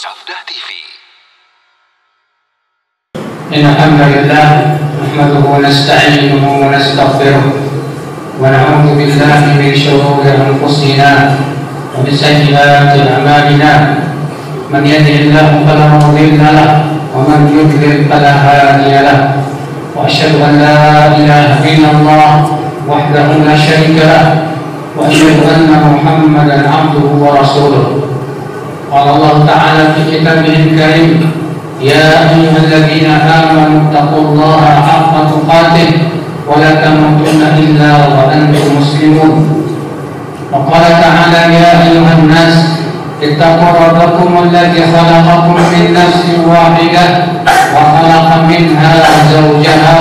Safdah TV. Alhamdulillah, nahmaduhu wa nasta'inuhu wa nastaghfiruh wa na'udzu billahi min shururi anfusina wa min sayyiati a'malina. Man yahdihillahu fala mudilla lahu wa man yudlil fala hadiya lahu. Wa asyhadu an la ilaha illallah wahdahu la syarika lahu wa asyhadu anna Muhammadan 'abduhu wa rasuluh. Qala Allah Ta'ala fi kitabihil karim, ya ayyuhalladzina amanu taqullaha haqqa tuqatih wa la tamutunna illa wa antum muslimun. Wa qala ta'ala, ya ayyuhan nas ittaqu rabbakum alladzi khalaqakum min nafsin wahidah wa khalaqa minha zawjaha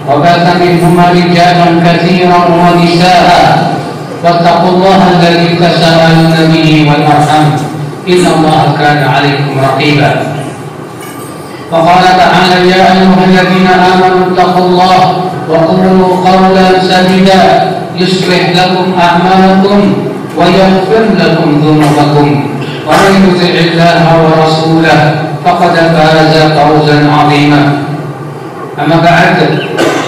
wa batha minhuma rijalan katsiran wa nisaa'a wattaqullaha alladzi tasaaluna bihi wal arham innallaha kana 'alaykum raqiba. وقال تعالى, يا أيها الذين آمنوا اتقوا الله وقولوا قولا سديدا يصلح لكم أعمالكم ويغفر لكم ذنوبكم ومن يطع الله ورسوله فقد فاز فوزا عظيما. أما بعد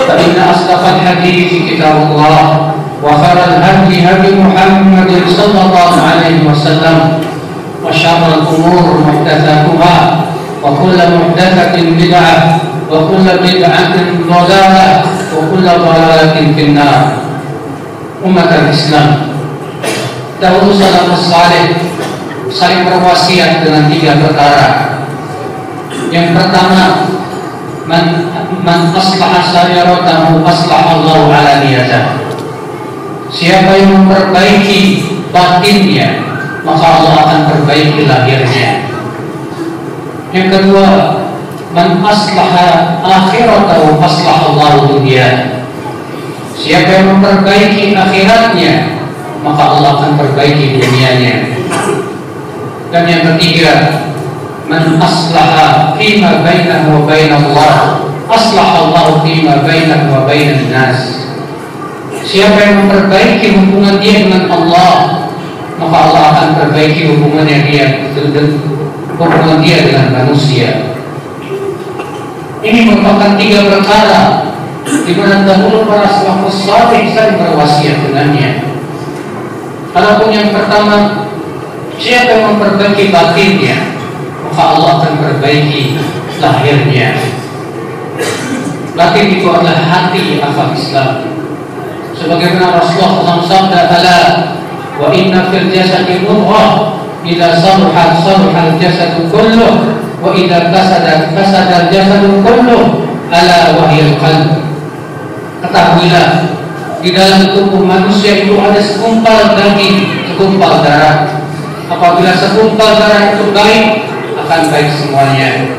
فإن أصدق الحديث كتاب الله وخير الهدي هدي محمد صلى الله عليه وسلم وشر الأمور محدثاتها وكل محدثة بدعة وكل بدعة ضلالة وكل ضلالة في النار. Umat Islam, dahulu salafus saleh saling berwasiat dengan 3 perkara. Yang pertama, man aslaha sariratahu aslaha Allahu alaniyatah. Siapa yang memperbaiki batinnya, maka Allah akan perbaiki lahirnya. Yang kedua, man aslaha akhiratahu aslaha Allahu dunyah. Siapa yang memperbaiki akhiratnya, maka Allah akan perbaiki dunianya. Dan yang ketiga, man aslaha fima bainahu wa bainallah aslaha Allahu fima bainahu wa bainan nas. Siapa yang memperbaiki hubungan dia dengan Allah, maka Allah akan perbaiki hubungan dia dengan manusia. Ini merupakan 3 perkara di mana dahulu para salafus saleh saling berwasiat dengannya. Adapun yang pertama, siapa yang memperbaiki batinnya, maka Allah akan perbaiki lahirnya. Batin itu adalah hati akal Islam. Sebagaimana Rasulullah SAW sabda, wa inna fil jasadi mudghah idza saluhat saluhal jasadu kulluh wa idza fasadat fasadal jasadu kulluh ala wahyil qalb. Ketahuilah, di dalam tubuh manusia itu ada segumpal daging, segumpal darah. Apabila segumpal darah itu baik, akan baik semuanya.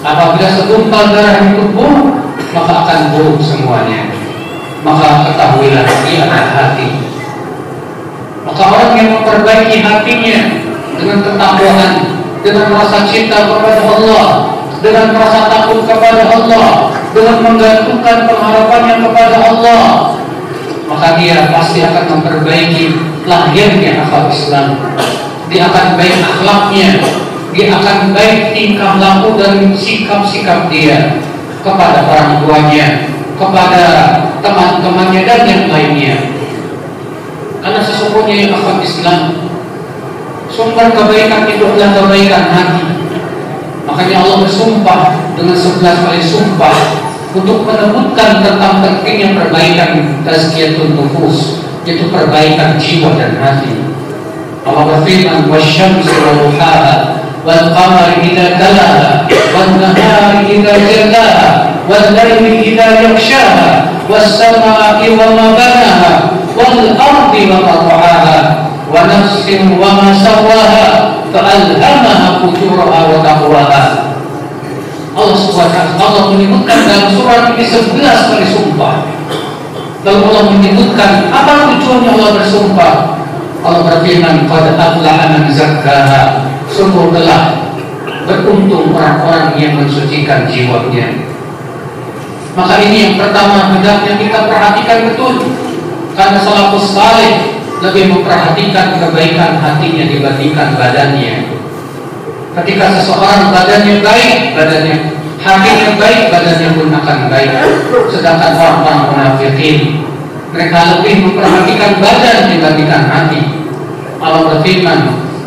Apabila segumpal darah itu buruk, maka akan buruk semuanya. Maka ketahuilah, dia adalah hati. Maka orang yang memperbaiki hatinya dengan ketakwaan, dengan rasa cinta kepada Allah, dengan rasa takut kepada Allah, dengan menggantungkan pengharapannya kepada Allah, maka dia pasti akan memperbaiki lahirnya akal Islam. Dia akan baik akhlaknya, dia akan baik tingkah laku dan sikap-sikap dia kepada orang tuanya, kepada teman-temannya dan yang lainnya. Karena sesungguhnya yang akhlak Islam, sumber kebaikan itu adalah kebaikan hati. Makanya Allah bersumpah dengan 11 kali sumpah untuk menyebutkan tentang pentingnya perbaikan tazkiyatun nufus, yaitu perbaikan jiwa dan hati. Allah berfirman, wasyamsi wa duhaha wal qamari idza talaha wan nahari idza jallaha wal laili idza yaghshaha was samaa'i wa ma banaha wal ardi wa ma ta'aha wa nafsin wa ma sawaha fa'alhamaha fujuraha wa taqwaha. Allah Subhanahu Allah menyebutkan dalam surat ini 11 kali sumpah. Lalu Allah menyebutkan apa tujuannya Allah bersumpah. Allah berfirman, qad aflaha man zakkaha. Sungguh telah beruntung orang-orang yang mensucikan jiwanya. Maka ini yang pertama hendaknya kita perhatikan betul, karena salafus saleh lebih memperhatikan kebaikan hatinya dibandingkan badannya. Ketika seseorang badannya baik, hatinya baik, badannya pun akan baik. Sedangkan orang-orang munafikin, mereka lebih memperhatikan badan dibandingkan hati. Allah berfirman,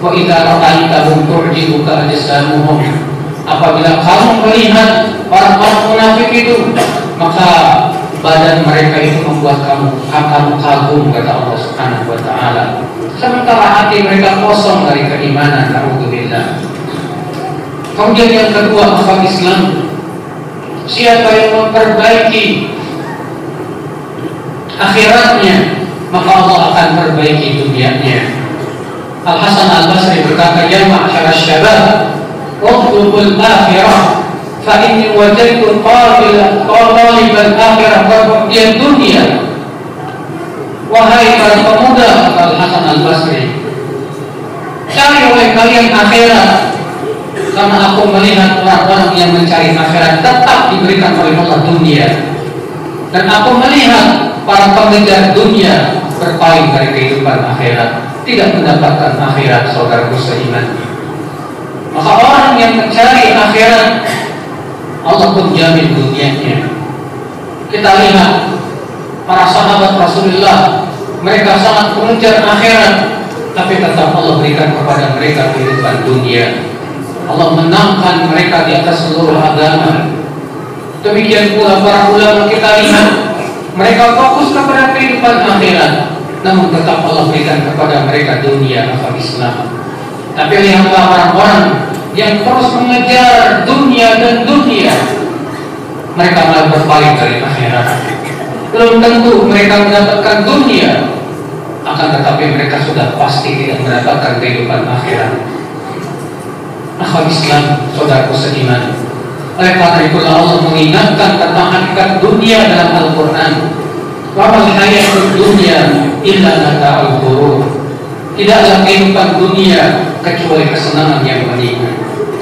wa idza ra'aitahum tu'jibuka ajsamuhum. Apabila kamu melihat orang-orang munafik itu, maka badan mereka itu membuat kamu kagum, kata Allah Subhanahu wa taala. Sementara hati mereka kosong dari keimanan. Alhamdulillah. Kemudian yang kedua, akhlak Islam. Siapa yang memperbaiki akhiratnya, maka Allah akan perbaiki dunianya. Al-Hasan Al-Basri berkata, ya ma'syara syabab, utlubul akhirah, fa inni wajadtu talibal akhirah wa dunya. Wahai para pemuda, kata Al-Hasan Al-Basri, cari oleh kalian akhirat, karena aku melihat orang-orang yang mencari akhirat tetap diberikan oleh Allah dunia. Dan aku melihat para pengejar dunia berpaling dari kehidupan akhirat, tidak mendapatkan akhirat, saudaraku seiman. Maka orang yang mencari akhirat, Allah pun jamin dunianya. Kita lihat para sahabat Rasulullah, mereka sangat mengejar akhirat, tapi tetap Allah berikan kepada mereka kehidupan dunia. Allah menangkan mereka di atas seluruh agama. Demikian pula para ulama, kita lihat mereka fokus kepada kehidupan akhirat, namun tetap Allah berikan kepada mereka dunia akal Islam. Tapi lihatlah orang-orang yang terus mengejar dunia dan dunia, mereka malah berpaling dari akhirat. Belum tentu mereka mendapatkan dunia, akan tetapi mereka sudah pasti tidak mendapatkan kehidupan akhirat. Akal Islam, saudaraku seiman. Oleh karena itulah Allah mengingatkan tentang hakikat dunia dalam Al-Quran. Wa mal hayatud dunya illa mata'ul ghurur. Tidaklah kehidupan dunia kecuali kesenangan yang menipu.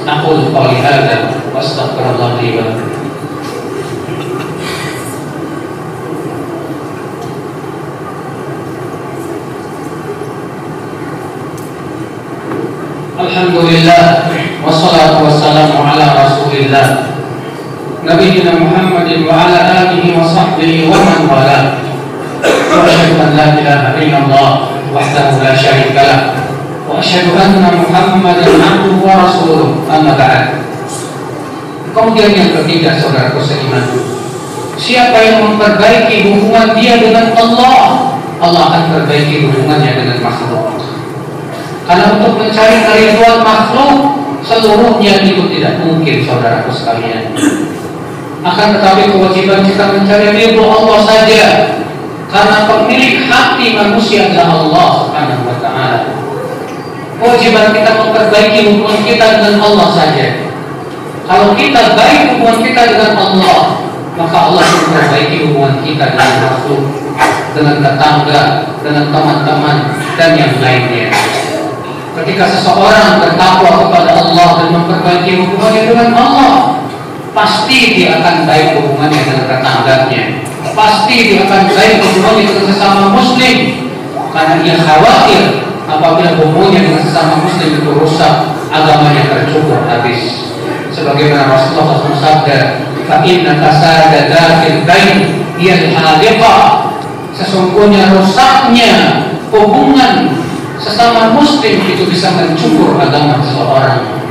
Aqulu qouli hadza wa astaghfirullah li wa lakum. Alhamdulillah, wassalatu wassalamu ala rasulillah Nabiyyina Muhammadin wa ala alihi wa sahbihi wa man wala. Wa asyhadu an la ilaha illallah wahdahu la syarika lah, wa asyhadu anna Muhammadan abduhu wa rasuluh, amma ba'd. Kemudian yang ketiga, saudaraku seiman, siapa yang memperbaiki hubungan dia dengan Allah, Allah akan perbaiki hubungannya dengan makhluk. Karena untuk mencari keriduan makhluk seluruhnya itu tidak mungkin, saudaraku sekalian. Akan tetapi kewajiban kita mencari ridho Allah saja, karena pemilik hati manusia adalah Allah Subhanahu wa taala. Kewajiban kita memperbaiki hubungan kita dengan Allah saja. Kalau kita baik hubungan kita dengan Allah, maka Allah memperbaiki hubungan kita dengan makhluk, dengan tetangga, dengan teman-teman, dan yang lainnya. Ketika seseorang bertakwa kepada Allah dan memperbaiki hubungannya dengan Allah, pasti dia akan baik hubungannya dengan tetangganya, pasti dia akan baik hubungannya dengan sesama muslim, karena dia khawatir apabila hubungannya dengan sesama muslim itu rusak, agamanya tercukur habis. Sebagaimana Rasulullah SAW sabda, fa inna kasada dzatil bain hiya al-hadiqah. Sesungguhnya rusaknya hubungan sesama muslim itu bisa mencukur agama seseorang.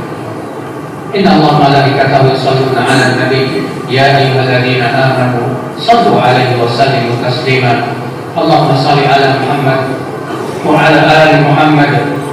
Inna Allah malaikatahu yusholluna 'alan nabi ya ayyuhalladzina amanu shallu 'alaihi wa sallimu taslima. Allahumma shalli 'ala Muhammad wa 'ala ali Muhammad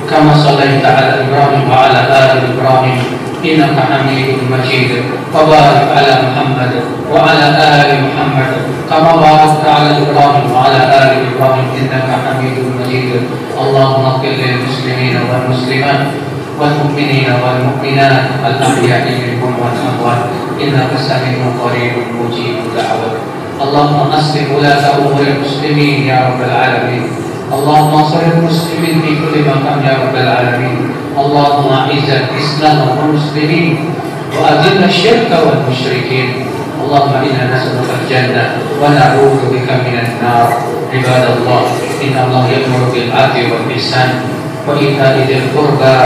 kama shallaita 'ala Ibrahim wa 'ala ali Ibrahim innaka Hamidum Majid. Wa barik 'ala Muhammad wa 'ala ali Muhammad kama barakta 'ala Ibrahim wa 'ala ali Ibrahim innaka Hamidum Majid. Allahumma ighfir lil muslimina wal muslimat wal mu'minina wal mu'minat al ahya'i minhum wal amwat innaka sami'un qaribun mujibud da'wat. Allahumma aslih ulata umuril muslimin ya rabbal alamin. Allahumma ansur muslimin fi kulli makan ya rabbal alamin. Allahumma izzil islam wal muslimin wa adhil asyirka wal musyrikin. Allahumma inna nas'aluka al-jannah wa na'udzu bika minan nar. Ibadallah, inna Allah ya'muru bil 'adli wal ihsan وإيتاء ذي القربى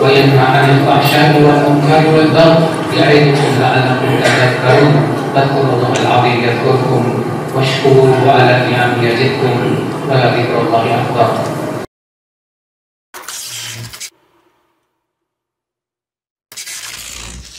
وينهى عن الفحشاء والمنكر والبغي يعظكم لعلكم تذكرون فاذكروا الله العظيم يذكركم واشكروه على نعمه يزدكم ولذكر الله أكبر.